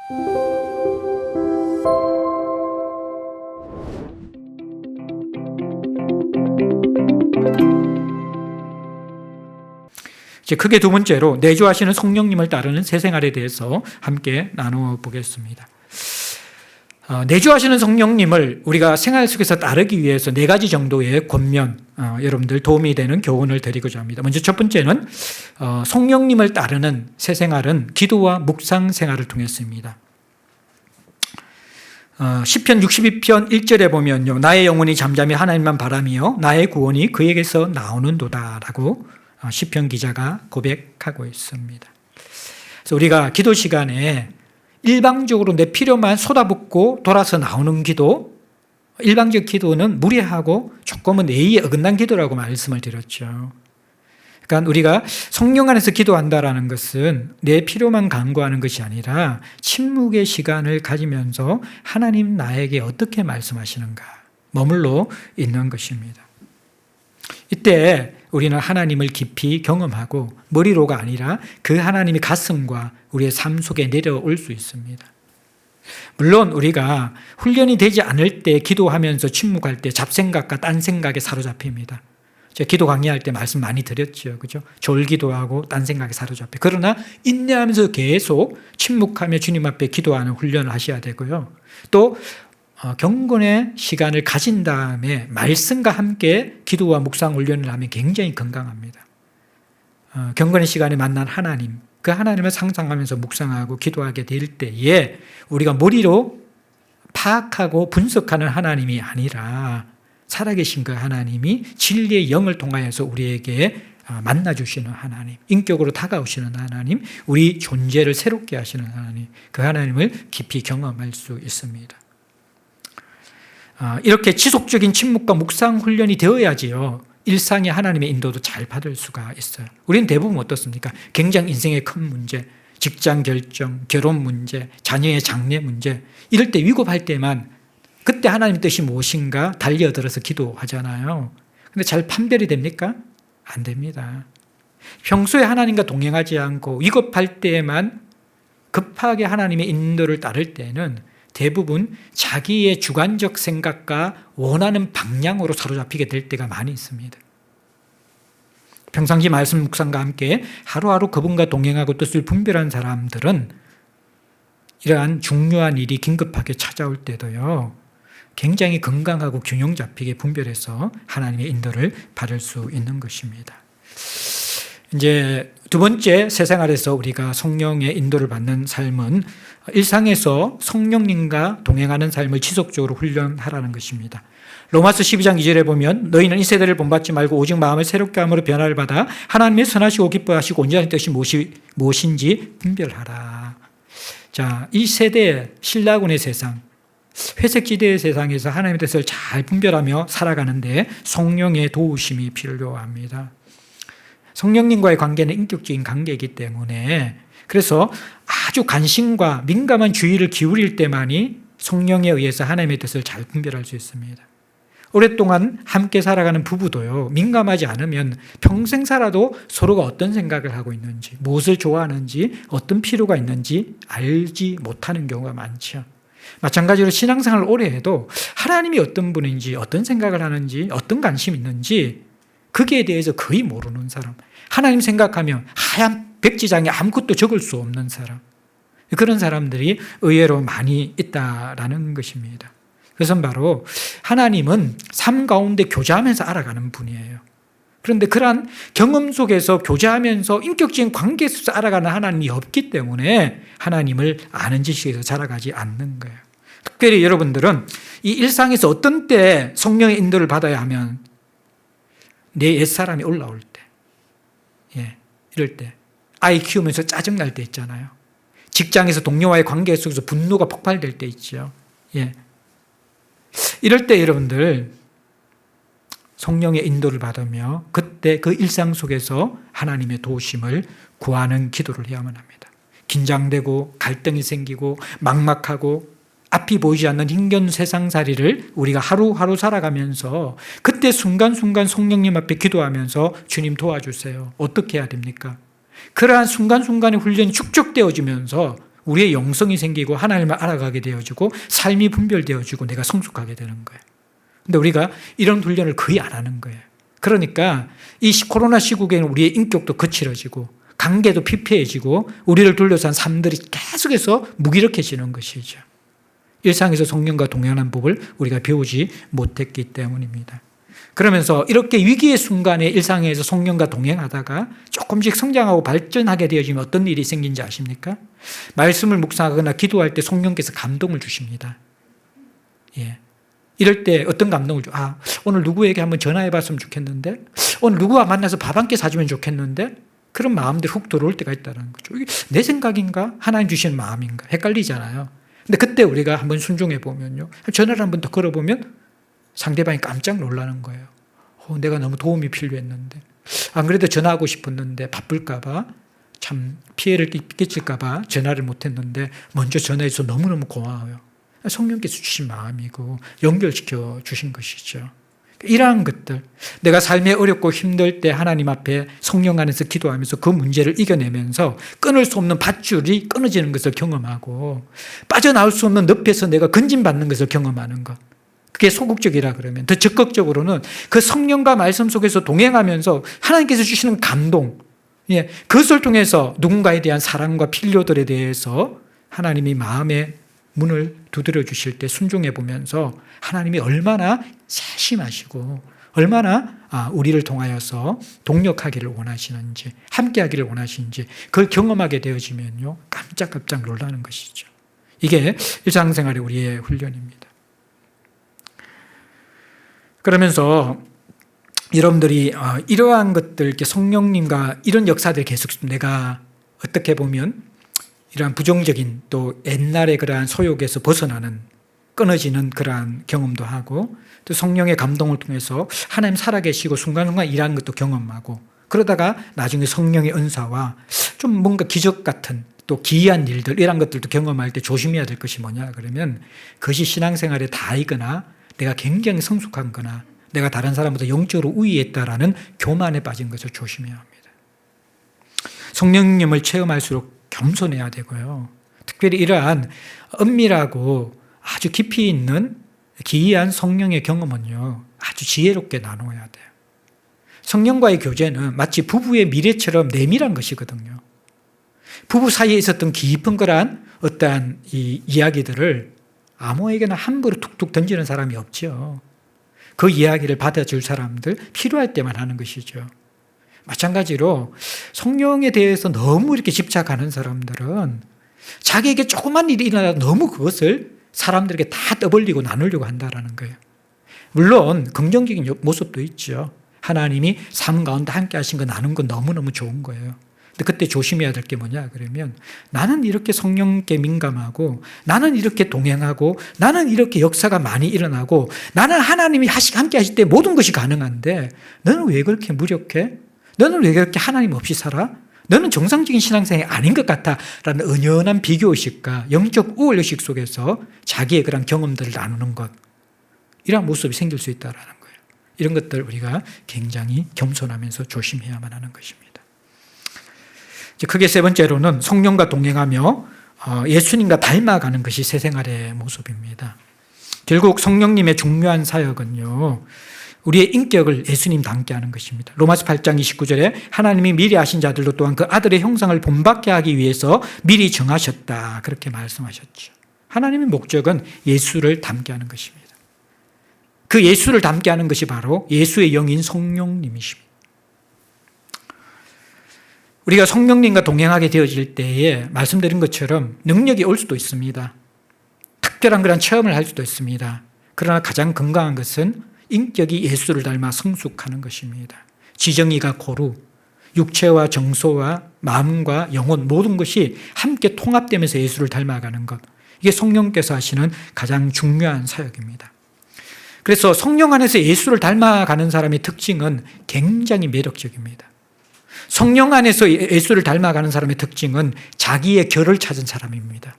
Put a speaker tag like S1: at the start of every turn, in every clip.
S1: 이제 크게 두 번째로 내주하시는 성령님을 따르는 새 생활에 대해서 함께 나누어 보겠습니다. 내주하시는 성령님을 우리가 생활 속에서 따르기 위해서 네 가지 정도의 권면, 여러분들 도움이 되는 교훈을 드리고자 합니다. 먼저 첫 번째는 성령님을 따르는 새 생활은 기도와 묵상 생활을 통했습니다. 시편 62편 1절에 보면요, 나의 영혼이 잠잠히 하나님만 바라며 나의 구원이 그에게서 나오는도다라고 시편 기자가 고백하고 있습니다. 그래서 우리가 기도 시간에 일방적으로 내 필요만 쏟아붓고 돌아서 나오는 기도, 일방적 기도는 무례하고 조금은 예의에 어긋난 기도라고 말씀을 드렸죠. 그러니까 우리가 성령 안에서 기도한다라는 것은 내 필요만 간구하는 것이 아니라 침묵의 시간을 가지면서 하나님 나에게 어떻게 말씀하시는가 머물러 있는 것입니다. 이때 우리는 하나님을 깊이 경험하고 머리로가 아니라 그 하나님의 가슴과 우리의 삶 속에 내려올 수 있습니다. 물론 우리가 훈련이 되지 않을 때 기도하면서 침묵할 때 잡생각과 딴 생각에 사로잡힙니다. 제가 기도 강의할 때 말씀 많이 드렸죠. 그죠? 졸기도하고 딴 생각에 사로잡혀. 그러나 인내하면서 계속 침묵하며 주님 앞에 기도하는 훈련을 하셔야 되고요. 또 경건의 시간을 가진 다음에 말씀과 함께 기도와 묵상 훈련을 하면 굉장히 건강합니다. 경건의 시간에 만난 하나님, 그 하나님을 상상하면서 묵상하고 기도하게 될 때에 우리가 머리로 파악하고 분석하는 하나님이 아니라 살아계신 그 하나님이 진리의 영을 통하여서 우리에게 만나주시는 하나님, 인격으로 다가오시는 하나님, 우리 존재를 새롭게 하시는 하나님, 그 하나님을 깊이 경험할 수 있습니다. 이렇게 지속적인 침묵과 묵상 훈련이 되어야지요, 일상의 하나님의 인도도 잘 받을 수가 있어요. 우리는 대부분 어떻습니까? 굉장히 인생의 큰 문제, 직장 결정, 결혼 문제, 자녀의 장래 문제, 이럴 때 위급할 때만 그때 하나님의 뜻이 무엇인가 달려들어서 기도하잖아요. 근데 잘 판별이 됩니까? 안 됩니다. 평소에 하나님과 동행하지 않고 위급할 때에만 급하게 하나님의 인도를 따를 때는 대부분 자기의 주관적 생각과 원하는 방향으로 사로잡히게 될 때가 많이 있습니다. 평상시 말씀 묵상과 함께 하루하루 그분과 동행하고 뜻을 분별한 사람들은 이러한 중요한 일이 긴급하게 찾아올 때도요, 굉장히 건강하고 균형 잡히게 분별해서 하나님의 인도를 받을 수 있는 것입니다. 이제 두 번째 새 생활에서 우리가 성령의 인도를 받는 삶은 일상에서 성령님과 동행하는 삶을 지속적으로 훈련하라는 것입니다. 로마서 12장 2절에 보면 너희는 이 세대를 본받지 말고 오직 마음을 새롭게 함으로 변화를 받아 하나님의 선하시고 기뻐하시고 온전한 뜻이 무엇인지 분별하라. 자, 이 세대, 신라군의 세상, 회색지대의 세상에서 하나님의 뜻을 잘 분별하며 살아가는데 성령의 도우심이 필요합니다. 성령님과의 관계는 인격적인 관계이기 때문에, 그래서 아주 관심과 민감한 주의를 기울일 때만이 성령에 의해서 하나님의 뜻을 잘 분별할 수 있습니다. 오랫동안 함께 살아가는 부부도요, 민감하지 않으면 평생 살아도 서로가 어떤 생각을 하고 있는지, 무엇을 좋아하는지, 어떤 필요가 있는지 알지 못하는 경우가 많죠. 마찬가지로 신앙생활을 오래 해도 하나님이 어떤 분인지, 어떤 생각을 하는지, 어떤 관심이 있는지 거기에 대해서 거의 모르는 사람, 하나님 생각하면 하얀 백지장에 아무것도 적을 수 없는 사람, 그런 사람들이 의외로 많이 있다라는 것입니다. 그것은 바로 하나님은 삶 가운데 교제하면서 알아가는 분이에요. 그런데 그러한 경험 속에서 교제하면서 인격적인 관계 속에서 알아가는 하나님이 없기 때문에 하나님을 아는 지식에서 자라가지 않는 거예요. 특별히 여러분들은 이 일상에서 어떤 때 성령의 인도를 받아야 하면, 내 옛사람이 올라올 때, 이럴 때, 아이 키우면서 짜증날 때 있잖아요. 직장에서 동료와의 관계 속에서 분노가 폭발될 때 있죠. 이럴 때 여러분들 성령의 인도를 받으며 그때 그 일상 속에서 하나님의 도우심을 구하는 기도를 해야만 합니다. 긴장되고 갈등이 생기고 막막하고 앞이 보이지 않는 힘겨운 세상살이를 우리가 하루하루 살아가면서 그때 순간순간 성령님 앞에 기도하면서 주님 도와주세요. 어떻게 해야 됩니까? 그러한 순간순간의 훈련이 축적되어지면서 우리의 영성이 생기고 하나님을 알아가게 되어지고 삶이 분별되어지고 내가 성숙하게 되는 거예요. 근데 우리가 이런 훈련을 거의 안 하는 거예요. 그러니까 이 코로나 시국에는 우리의 인격도 거칠어지고 관계도 피폐해지고 우리를 둘러싼 삶들이 계속해서 무기력해지는 것이죠. 일상에서 성령과 동행하는 법을 우리가 배우지 못했기 때문입니다. 그러면서 이렇게 위기의 순간에 일상에서 성령과 동행하다가 조금씩 성장하고 발전하게 되어지면 어떤 일이 생긴지 아십니까? 말씀을 묵상하거나 기도할 때 성령께서 감동을 주십니다. 예. 이럴 때 어떤 감동을 줘? 오늘 누구에게 한번 전화해 봤으면 좋겠는데, 오늘 누구와 만나서 밥 한 끼 사주면 좋겠는데, 그런 마음들이 훅 들어올 때가 있다는 거죠. 이게 내 생각인가? 하나님 주시는 마음인가? 헷갈리잖아요. 근데 그때 우리가 한번 순종해 보면요. 전화를 한번 더 걸어보면 상대방이 깜짝 놀라는 거예요. 내가 너무 도움이 필요했는데. 안 그래도 전화하고 싶었는데 바쁠까봐, 참 피해를 끼칠까봐 전화를 못했는데 먼저 전화해서 너무너무 고마워요. 성령께서 주신 마음이고 연결시켜 주신 것이죠. 이러한 것들, 내가 삶에 어렵고 힘들 때 하나님 앞에 성령 안에서 기도하면서 그 문제를 이겨내면서 끊을 수 없는 밧줄이 끊어지는 것을 경험하고 빠져나올 수 없는 늪에서 내가 건진받는 것을 경험하는 것, 그게 소극적이라 그러면 더 적극적으로는 그 성령과 말씀 속에서 동행하면서 하나님께서 주시는 감동, 그것을 통해서 누군가에 대한 사랑과 필요들에 대해서 하나님이 마음에 문을 두드려 주실 때 순종해 보면서 하나님이 얼마나 세심하시고 얼마나 우리를 통하여서 동력하기를 원하시는지, 함께하기를 원하시는지 그걸 경험하게 되어지면요 깜짝깜짝 놀라는 것이죠. 이게 일상생활의 우리의 훈련입니다. 그러면서 여러분들이 이러한 것들, 성령님과 이런 역사들 계속 내가 어떻게 보면 이러한 부정적인 또 옛날의 그러한 소욕에서 벗어나는 끊어지는 그러한 경험도 하고 또 성령의 감동을 통해서 하나님 살아계시고 순간순간 일하는 것도 경험하고 그러다가 나중에 성령의 은사와 좀 뭔가 기적 같은 또 기이한 일들 이런 것들도 경험할 때 조심해야 될 것이 뭐냐 그러면 그것이 신앙생활에 다이거나 내가 굉장히 성숙한 거나 내가 다른 사람보다 영적으로 우위했다라는 교만에 빠진 것을 조심해야 합니다. 성령님을 체험할수록 겸손해야 되고요. 특별히 이러한 은밀하고 아주 깊이 있는 기이한 성령의 경험은요, 아주 지혜롭게 나눠야 돼요. 성령과의 교제는 마치 부부의 미래처럼 내밀한 것이거든요. 부부 사이에 있었던 깊은 거란 어떠한 이 이야기들을 아무에게나 함부로 툭툭 던지는 사람이 없죠. 그 이야기를 받아줄 사람들 필요할 때만 하는 것이죠. 마찬가지로 성령에 대해서 너무 이렇게 집착하는 사람들은 자기에게 조그만 일이 일어나도 너무 그것을 사람들에게 다 떠벌리고 나누려고 한다는 거예요. 물론 긍정적인 모습도 있죠. 하나님이 삶 가운데 함께 하신 거 나눈 건 너무너무 좋은 거예요. 근데 그때 조심해야 될 게 뭐냐 그러면 나는 이렇게 성령께 민감하고 나는 이렇게 동행하고 나는 이렇게 역사가 많이 일어나고 나는 하나님이 함께 하실 때 모든 것이 가능한데 너는 왜 그렇게 무력해? 너는 왜 그렇게 하나님 없이 살아? 너는 정상적인 신앙생활이 아닌 것 같아 라는 은연한 비교의식과 영적 우월의식 속에서 자기의 그런 경험들을 나누는 것, 이런 모습이 생길 수 있다는 거예요. 이런 것들 우리가 굉장히 겸손하면서 조심해야만 하는 것입니다. 크게 세 번째로는 성령과 동행하며 예수님과 닮아가는 것이 새 생활의 모습입니다. 결국 성령님의 중요한 사역은요, 우리의 인격을 예수님 닮게 하는 것입니다. 로마서 8장 29절에 하나님이 미리 아신 자들도 또한 그 아들의 형상을 본받게 하기 위해서 미리 정하셨다, 그렇게 말씀하셨죠. 하나님의 목적은 예수를 닮게 하는 것입니다. 그 예수를 닮게 하는 것이 바로 예수의 영인 성령님이십니다. 우리가 성령님과 동행하게 되어질 때에 말씀드린 것처럼 능력이 올 수도 있습니다. 특별한 그런 체험을 할 수도 있습니다. 그러나 가장 건강한 것은 인격이 예수를 닮아 성숙하는 것입니다. 지정의가 고루, 육체와 정서와 마음과 영혼 모든 것이 함께 통합되면서 예수를 닮아가는 것, 이게 성령께서 하시는 가장 중요한 사역입니다. 그래서 성령 안에서 예수를 닮아가는 사람의 특징은 굉장히 매력적입니다. 성령 안에서 예수를 닮아가는 사람의 특징은 자기의 결을 찾은 사람입니다.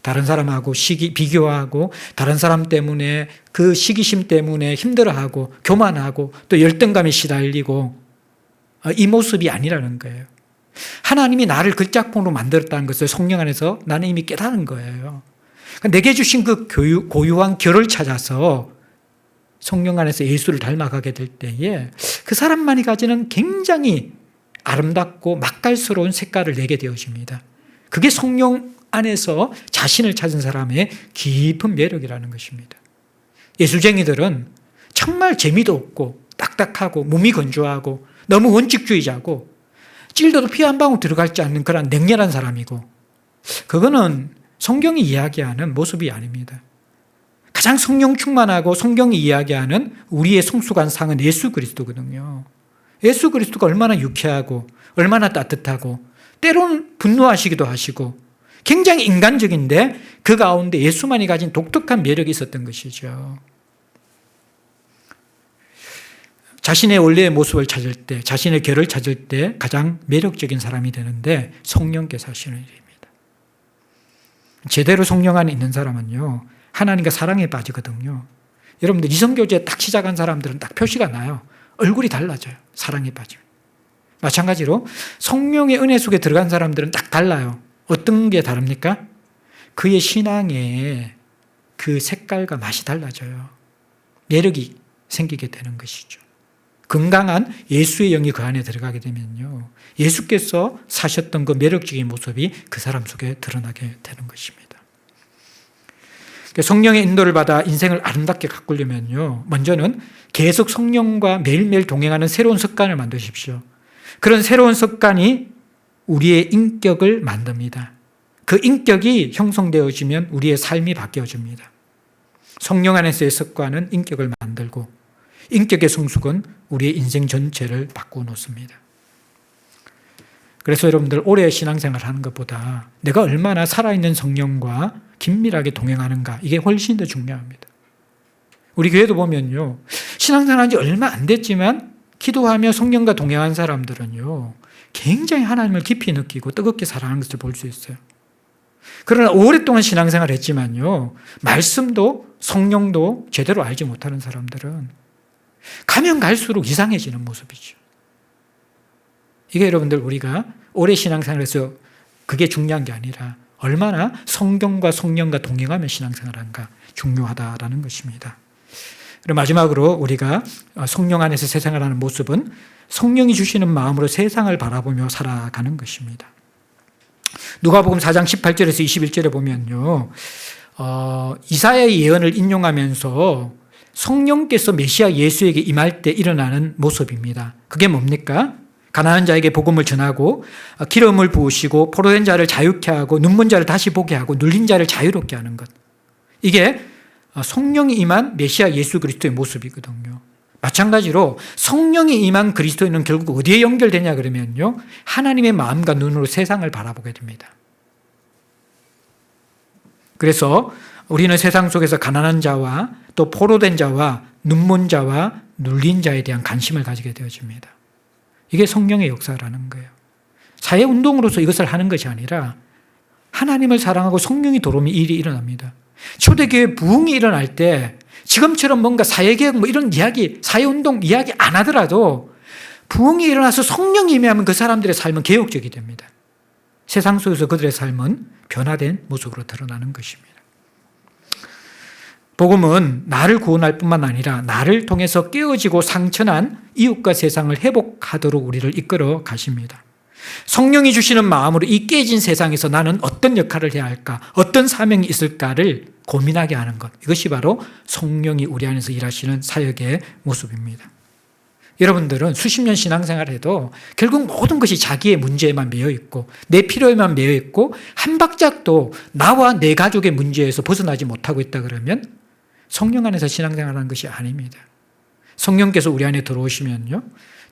S1: 다른 사람하고 비교하고 다른 사람 때문에 그 시기심 때문에 힘들어하고 교만하고 또 열등감에 시달리고 이 모습이 아니라는 거예요. 하나님이 나를 그 짝꿍으로 만들었다는 것을 성령 안에서 나는 이미 깨달은 거예요. 내게 주신 그 고유한 결을 찾아서 성령 안에서 예수를 닮아가게 될 때에 그 사람만이 가지는 굉장히 아름답고 맛깔스러운 색깔을 내게 되어집니다. 그게 성령 안에서 자신을 찾은 사람의 깊은 매력이라는 것입니다. 예수쟁이들은 정말 재미도 없고 딱딱하고 몸이 건조하고 너무 원칙주의자고 찔려도 피 한 방울 들어갈지 않는 그런 냉렬한 사람이고, 그거는 성경이 이야기하는 모습이 아닙니다. 가장 성령 충만하고 성경이 이야기하는 우리의 성수관상은 예수 그리스도거든요. 예수 그리스도가 얼마나 유쾌하고 얼마나 따뜻하고 때로는 분노하시기도 하시고 굉장히 인간적인데 그 가운데 예수만이 가진 독특한 매력이 있었던 것이죠. 자신의 원래의 모습을 찾을 때, 자신의 결을 찾을 때 가장 매력적인 사람이 되는데 성령께서 하시는 일입니다. 제대로 성령 안에 있는 사람은요, 하나님과 사랑에 빠지거든요. 여러분들 이성교제 딱 시작한 사람들은 딱 표시가 나요. 얼굴이 달라져요. 사랑에 빠지면. 마찬가지로 성령의 은혜 속에 들어간 사람들은 딱 달라요. 어떤 게 다릅니까? 그의 신앙의 그 색깔과 맛이 달라져요. 매력이 생기게 되는 것이죠. 건강한 예수의 영이 그 안에 들어가게 되면요, 예수께서 사셨던 그 매력적인 모습이 그 사람 속에 드러나게 되는 것입니다. 성령의 인도를 받아 인생을 아름답게 가꾸려면요, 먼저는 계속 성령과 매일매일 동행하는 새로운 습관을 만드십시오. 그런 새로운 습관이 우리의 인격을 만듭니다. 그 인격이 형성되어지면 우리의 삶이 바뀌어집니다. 성령 안에서의 습관은 인격을 만들고, 인격의 성숙은 우리의 인생 전체를 바꾸어 놓습니다. 그래서 여러분들 오래 신앙생활을 하는 것보다 내가 얼마나 살아있는 성령과 긴밀하게 동행하는가, 이게 훨씬 더 중요합니다. 우리 교회도 보면요, 신앙생활한 지 얼마 안 됐지만 기도하며 성령과 동행한 사람들은요, 굉장히 하나님을 깊이 느끼고 뜨겁게 사랑하는 것을 볼 수 있어요. 그러나 오랫동안 신앙생활을 했지만요, 말씀도 성령도 제대로 알지 못하는 사람들은 가면 갈수록 이상해지는 모습이죠. 이게 여러분들 우리가 오래 신앙생활에서 그게 중요한 게 아니라 얼마나 성경과 성령과 동행하며 신앙생활하는가 중요하다라는 것입니다. 그리고 마지막으로 우리가 성령 안에서 세상을 하는 모습은 성령이 주시는 마음으로 세상을 바라보며 살아가는 것입니다. 누가복음 4장 18절에서 21절에 보면요, 이사야의 예언을 인용하면서 성령께서 메시아 예수에게 임할 때 일어나는 모습입니다. 그게 뭡니까? 가난한 자에게 복음을 전하고 기름을 부으시고 포로된 자를 자유케 하고 눈먼 자를 다시 보게 하고 눌린 자를 자유롭게 하는 것. 이게 성령이 임한 메시아 예수 그리스도의 모습이거든요. 마찬가지로 성령이 임한 그리스도인은 결국 어디에 연결되냐 그러면요, 하나님의 마음과 눈으로 세상을 바라보게 됩니다. 그래서 우리는 세상 속에서 가난한 자와 또 포로된 자와 눈먼 자와 눌린 자에 대한 관심을 가지게 되어집니다. 이게 성령의 역사라는 거예요. 사회운동으로서 이것을 하는 것이 아니라 하나님을 사랑하고 성령이 들어오면 일이 일어납니다. 초대교회 부흥이 일어날 때 지금처럼 뭔가 사회개혁 뭐 이런 이야기, 사회운동 이야기 안 하더라도 부흥이 일어나서 성령이 임하면 그 사람들의 삶은 개혁적이 됩니다. 세상 속에서 그들의 삶은 변화된 모습으로 드러나는 것입니다. 복음은 나를 구원할 뿐만 아니라 나를 통해서 깨어지고 상처난 이웃과 세상을 회복하도록 우리를 이끌어 가십니다. 성령이 주시는 마음으로 이 깨진 세상에서 나는 어떤 역할을 해야 할까, 어떤 사명이 있을까를 고민하게 하는 것, 이것이 바로 성령이 우리 안에서 일하시는 사역의 모습입니다. 여러분들은 수십 년 신앙생활을 해도 결국 모든 것이 자기의 문제에만 매여 있고 내 필요에만 매여 있고 한 발짝도 나와 내 가족의 문제에서 벗어나지 못하고 있다 그러면 성령 안에서 신앙생활하는 것이 아닙니다. 성령께서 우리 안에 들어오시면요,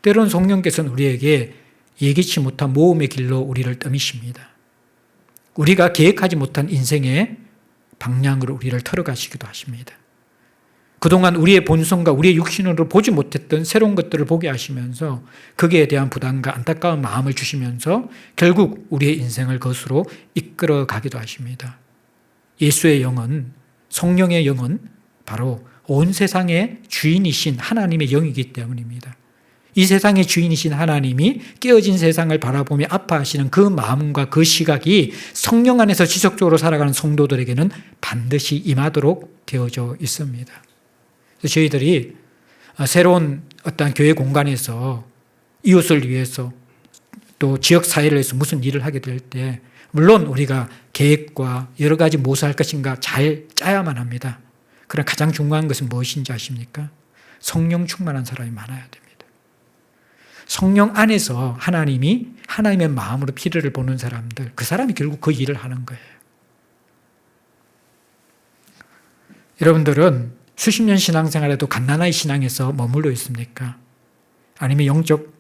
S1: 때로는 성령께서는 우리에게 예기치 못한 모험의 길로 우리를 떠미십니다. 우리가 계획하지 못한 인생의 방향으로 우리를 털어가시기도 하십니다. 그동안 우리의 본성과 우리의 육신으로 보지 못했던 새로운 것들을 보게 하시면서 거기에 대한 부담과 안타까운 마음을 주시면서 결국 우리의 인생을 그것으로 이끌어 가기도 하십니다. 예수의 영은, 성령의 영은 바로 온 세상의 주인이신 하나님의 영이기 때문입니다. 이 세상의 주인이신 하나님이 깨어진 세상을 바라보며 아파하시는 그 마음과 그 시각이 성령 안에서 지속적으로 살아가는 성도들에게는 반드시 임하도록 되어져 있습니다. 그래서 저희들이 새로운 어떤 교회 공간에서 이웃을 위해서 또 지역 사회를 위해서 무슨 일을 하게 될 때 물론 우리가 계획과 여러 가지 무엇을 할 것인가 잘 짜야만 합니다. 그러나 가장 중요한 것은 무엇인지 아십니까? 성령 충만한 사람이 많아야 됩니다. 성령 안에서 하나님이 하나님의 마음으로 피를 보는 사람들, 그 사람이 결국 그 일을 하는 거예요. 여러분들은 수십 년 신앙생활에도 갓난아이 신앙에서 머물러 있습니까? 아니면 영적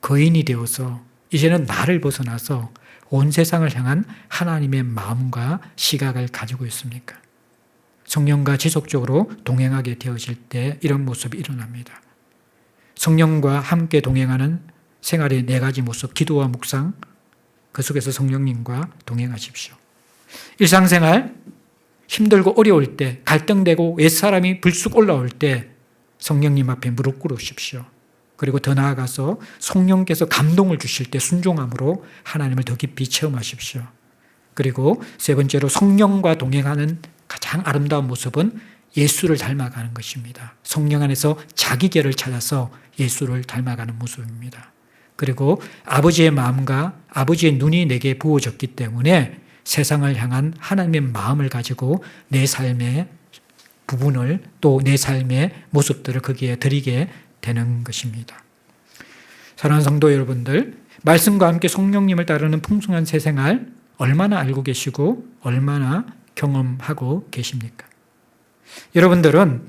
S1: 거인이 되어서 이제는 나를 벗어나서 온 세상을 향한 하나님의 마음과 시각을 가지고 있습니까? 성령과 지속적으로 동행하게 되어질 때 이런 모습이 일어납니다. 성령과 함께 동행하는 생활의 4가지 모습, 기도와 묵상, 그 속에서 성령님과 동행하십시오. 일상생활, 힘들고 어려울 때, 갈등되고 옛사람이 불쑥 올라올 때 성령님 앞에 무릎 꿇으십시오. 그리고 더 나아가서 성령께서 감동을 주실 때 순종함으로 하나님을 더 깊이 체험하십시오. 그리고 3번째로 성령과 동행하는 가장 아름다운 모습은 예수를 닮아가는 것입니다. 성령 안에서 자기 결을 찾아서 예수를 닮아가는 모습입니다. 그리고 아버지의 마음과 아버지의 눈이 내게 부어졌기 때문에 세상을 향한 하나님의 마음을 가지고 내 삶의 부분을 또 내 삶의 모습들을 거기에 드리게 되는 것입니다. 사랑하는 성도 여러분들, 말씀과 함께 성령님을 따르는 풍성한 새 생활 얼마나 알고 계시고 얼마나 경험하고 계십니까? 여러분들은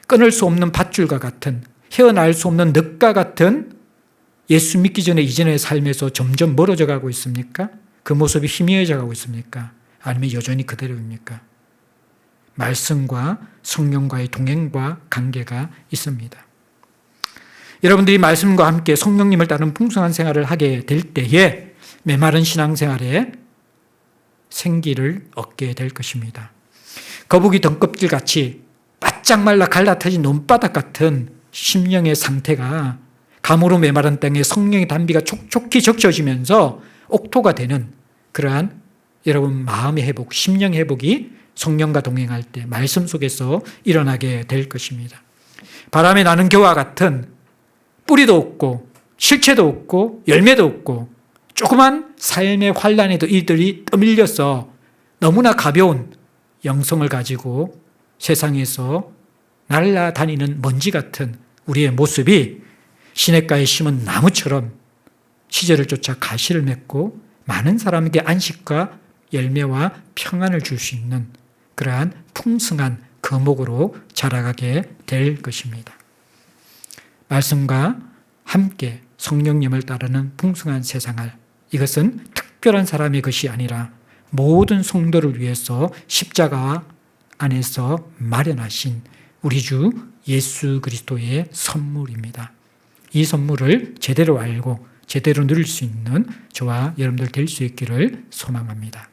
S1: 끊을 수 없는 밧줄과 같은, 헤어나올 수 없는 늪과 같은 예수 믿기 전에 이전의 삶에서 점점 멀어져 가고 있습니까? 그 모습이 희미해져 가고 있습니까? 아니면 여전히 그대로입니까? 말씀과 성령과의 동행과 관계가 있습니다. 여러분들이 말씀과 함께 성령님을 따르는 풍성한 생활을 하게 될 때에 메마른 신앙생활에 생기를 얻게 될 것입니다. 거북이 덩껍질같이 바짝 말라 갈라터진 논바닥 같은 심령의 상태가 가무로 메마른 땅에 성령의 단비가 촉촉히 적셔지면서 옥토가 되는 그러한 여러분 마음의 회복, 심령의 회복이 성령과 동행할 때 말씀 속에서 일어나게 될 것입니다. 바람에 나는 겨와 같은 뿌리도 없고 실체도 없고 열매도 없고 조그만 삶의 환란에도 이들이 떠밀려서 너무나 가벼운 영성을 가지고 세상에서 날아다니는 먼지 같은 우리의 모습이 시냇가에 심은 나무처럼 시절을 쫓아 가시를 맺고 많은 사람에게 안식과 열매와 평안을 줄 수 있는 그러한 풍성한 거목으로 자라가게 될 것입니다. 말씀과 함께 성령님을 따르는 풍성한 세상을, 이것은 특별한 사람의 것이 아니라 모든 성도를 위해서 십자가 안에서 마련하신 우리 주 예수 그리스도의 선물입니다. 이 선물을 제대로 알고 제대로 누릴 수 있는 저와 여러분들 될 수 있기를 소망합니다.